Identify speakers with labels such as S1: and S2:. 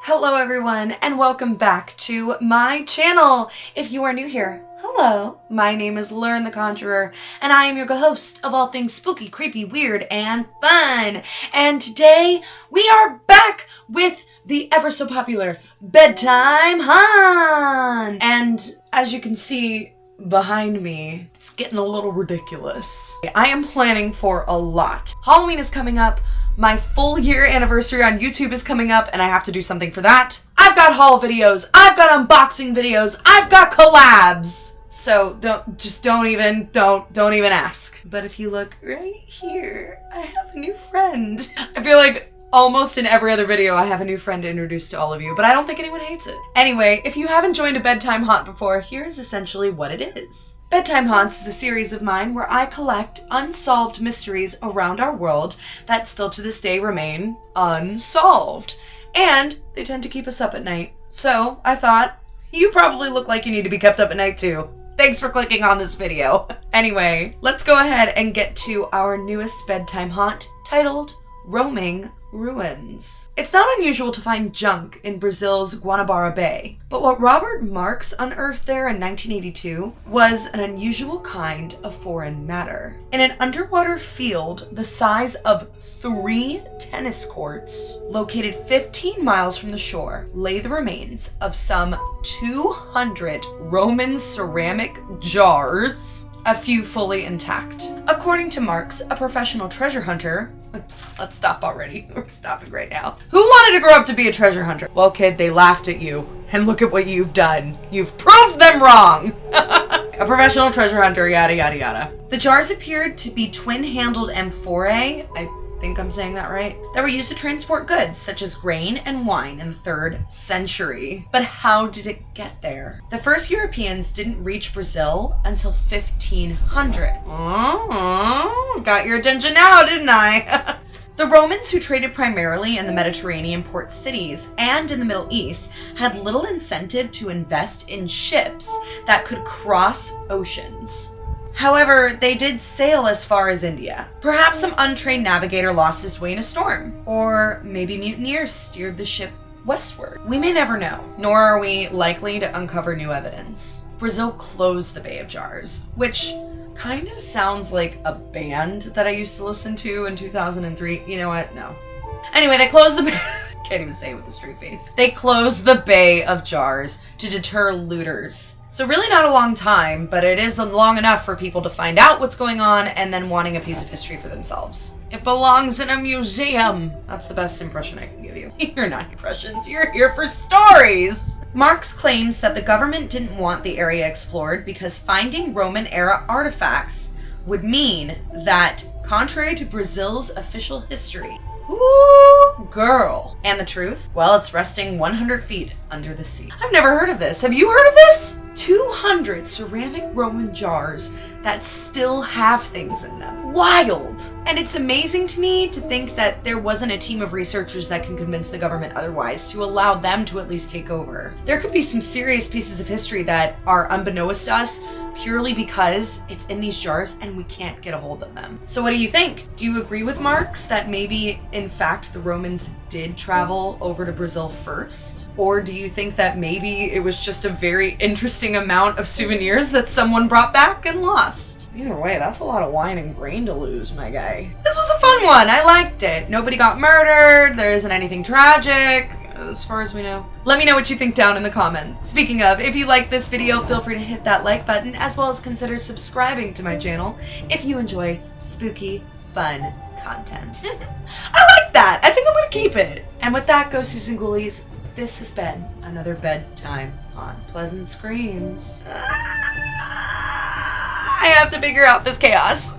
S1: Hello everyone, and welcome back to my channel. If you are new here, hello. My name is Learn the Conjurer, and I am your host of all things spooky, creepy, weird, and fun. And today, we are back with the ever so popular Bedtime Haunts. And as you can see behind me, it's getting a little ridiculous. I am planning for a lot. Halloween is coming up. My full year anniversary on YouTube is coming up, and I have to do something for that. I've got haul videos, I've got unboxing videos, I've got collabs. So don't even ask. But if you look right here, I have a new friend. I feel like almost in every other video I have a new friend to introduce to all of you, but I don't think anyone hates it. Anyway, if you haven't joined a bedtime haunt before, here's essentially what it is. Bedtime Haunts is a series of mine where I collect unsolved mysteries around our world that still to this day remain unsolved. And they tend to keep us up at night. So I thought, you probably look like you need to be kept up at night too. Thanks for clicking on this video. Anyway, let's go ahead and get to our newest bedtime haunt titled Roaming Ruins. It's not unusual to find junk in Brazil's Guanabara Bay, but what Robert Marks unearthed there in 1982 was an unusual kind of foreign matter. In an underwater field the size of 3 tennis courts, located 15 miles from the shore, lay the remains of some 200 Roman ceramic jars, a few fully intact. According to Marks, a professional treasure hunter. Let's stop already. We're stopping right now. Who wanted to grow up to be a treasure hunter? Well, kid, they laughed at you. And look at what you've done. You've proved them wrong. A professional treasure hunter, yada, yada, yada. The jars appeared to be twin-handled amphorae, I think I'm saying that right, that were used to transport goods such as grain and wine in the 3rd century. But how did it get there? The first Europeans didn't reach Brazil until 1500. Oh, got your attention now, didn't I? The Romans, who traded primarily in the Mediterranean port cities and in the Middle East, had little incentive to invest in ships that could cross oceans. However, they did sail as far as India. Perhaps some untrained navigator lost his way in a storm, or maybe mutineers steered the ship westward. We may never know, nor are we likely to uncover new evidence. Brazil closed the Bay of Jars, which kind of sounds like a band that I used to listen to in 2003. You know what? No. Anyway, they closed the can't even say it with a straight face. They closed the Bay of Jars to deter looters. So really not a long time, but it is long enough for people to find out what's going on and then wanting a piece of history for themselves. It belongs in a museum. That's the best impression I can give you. You're not impressions, you're here for stories. Marx claims that the government didn't want the area explored because finding Roman-era artifacts would mean that, contrary to Brazil's official history, ooh, girl. And the truth? Well, it's resting 100 feet under the sea. I've never heard of this. Have you heard of this? 200 ceramic Roman jars that still have things in them. Wild! And it's amazing to me to think that there wasn't a team of researchers that can convince the government otherwise to allow them to at least take over. There could be some serious pieces of history that are unbeknownst to us purely because it's in these jars and we can't get a hold of them. So what do you think? Do you agree with Marx that maybe, in fact, the Romans did travel over to Brazil first? Or do you think that maybe it was just a very interesting amount of souvenirs that someone brought back and lost? Either way, that's a lot of wine and grain to lose, my guy. This was a fun one. I liked it. Nobody got murdered. There isn't anything tragic, as far as we know. Let me know what you think down in the comments. Speaking of, if you like this video, feel free to hit that like button, as well as consider subscribing to my channel if you enjoy spooky, fun content. I like that. I think I'm gonna keep it. And with that, ghosties and ghoulies, this has been another bedtime haunt. Pleasant screams. I have to figure out this chaos.